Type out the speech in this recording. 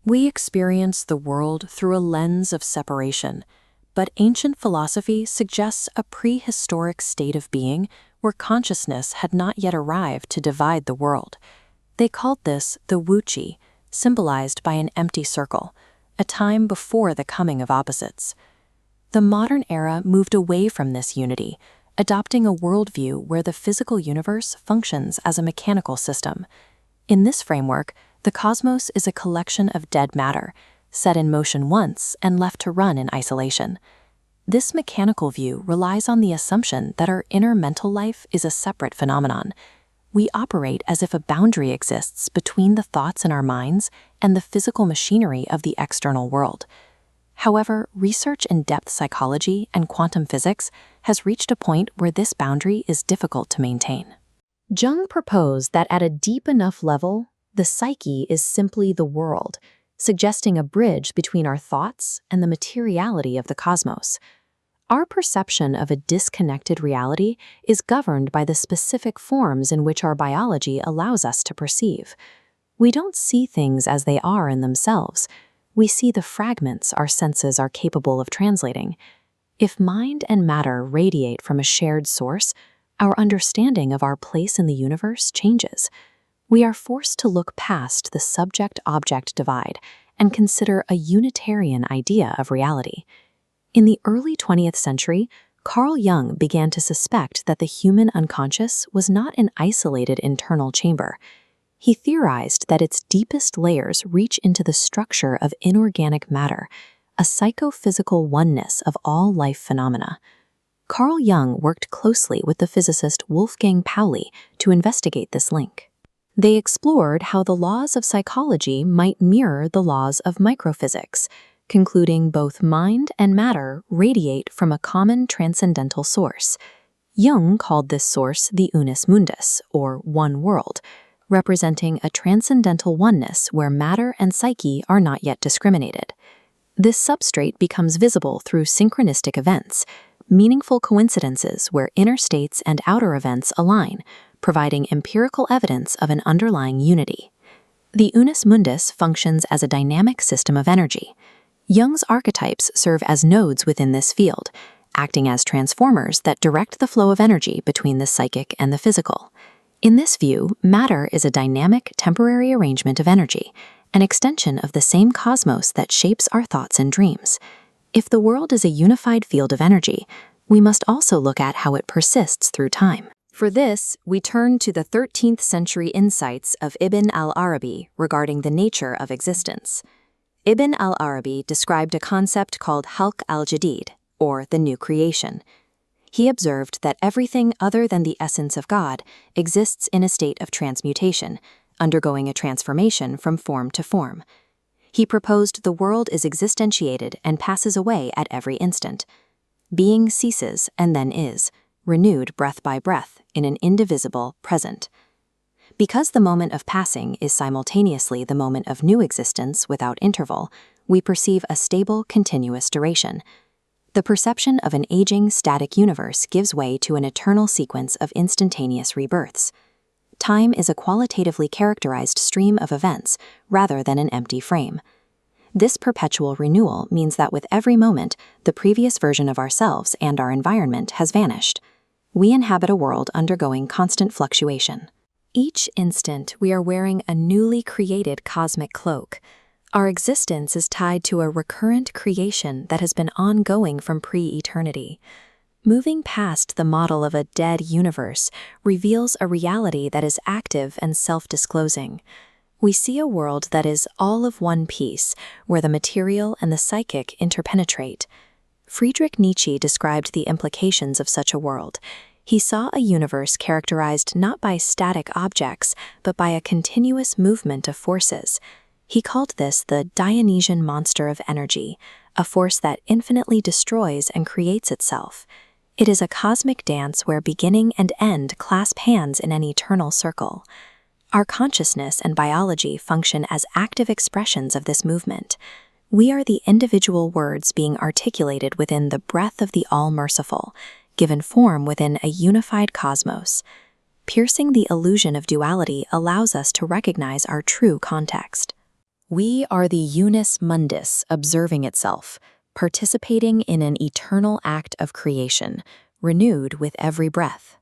We experience the world through a lens of separation, but ancient philosophy suggests a prehistoric state of being where consciousness had not yet arrived to divide the world. They called this the wuchi, symbolized by an empty circle, a time before the coming of opposites. The modern era moved away from this unity, adopting a worldview where the physical universe functions as a mechanical system. In this framework, the cosmos is a collection of dead matter, set in motion once and left to run in isolation. This mechanical view relies on the assumption that our inner mental life is a separate phenomenon. We operate as if a boundary exists between the thoughts in our minds and the physical machinery of the external world. However, research in depth psychology and quantum physics has reached a point where this boundary is difficult to maintain. Jung proposed that at a deep enough level, the psyche is simply the world, suggesting a bridge between our thoughts and the materiality of the cosmos. Our perception of a disconnected reality is governed by the specific forms in which our biology allows us to perceive. We don't see things as they are in themselves. We see the fragments our senses are capable of translating. If mind and matter radiate from a shared source, our understanding of our place in the universe changes. We are forced to look past the subject-object divide and consider a Unitarian idea of reality. In the early 20th century, Carl Jung began to suspect that the human unconscious was not an isolated internal chamber. He theorized that its deepest layers reach into the structure of inorganic matter, a psychophysical oneness of all life phenomena. Carl Jung worked closely with the physicist Wolfgang Pauli to investigate this link. They explored how the laws of psychology might mirror the laws of microphysics, concluding both mind and matter radiate from a common transcendental source. Jung called this source the Unus Mundus, or one world, representing a transcendental oneness where matter and psyche are not yet discriminated. This substrate becomes visible through synchronistic events, meaningful coincidences where inner states and outer events align, providing empirical evidence of an underlying unity. The Unus Mundus functions as a dynamic system of energy. Jung's archetypes serve as nodes within this field, acting as transformers that direct the flow of energy between the psychic and the physical. In this view, matter is a dynamic, temporary arrangement of energy, an extension of the same cosmos that shapes our thoughts and dreams. If the world is a unified field of energy, we must also look at how it persists through time. For this, we turn to the 13th century insights of Ibn al-Arabi regarding the nature of existence. Ibn al-Arabi described a concept called Khalq al-Jadid, or the new creation. He observed that everything other than the essence of God exists in a state of transmutation, undergoing a transformation from form to form. He proposed the world is existentiated and passes away at every instant. Being ceases and then is, renewed breath by breath in an indivisible present. Because the moment of passing is simultaneously the moment of new existence without interval, we perceive a stable, continuous duration. The perception of an aging, static universe gives way to an eternal sequence of instantaneous rebirths. Time is a qualitatively characterized stream of events rather than an empty frame. This perpetual renewal means that with every moment, the previous version of ourselves and our environment has vanished. We inhabit a world undergoing constant fluctuation. Each instant, we are wearing a newly created cosmic cloak. Our existence is tied to a recurrent creation that has been ongoing from pre-eternity. Moving past the model of a dead universe reveals a reality that is active and self-disclosing. We see a world that is all of one piece, where the material and the psychic interpenetrate. Friedrich Nietzsche described the implications of such a world. He saw a universe characterized not by static objects, but by a continuous movement of forces. He called this the Dionysian monster of energy, a force that infinitely destroys and creates itself. It is a cosmic dance where beginning and end clasp hands in an eternal circle. Our consciousness and biology function as active expressions of this movement. We are the individual words being articulated within the breath of the All-Merciful, given form within a unified cosmos. Piercing the illusion of duality allows us to recognize our true context. We are the Unus Mundus observing itself, participating in an eternal act of creation, renewed with every breath.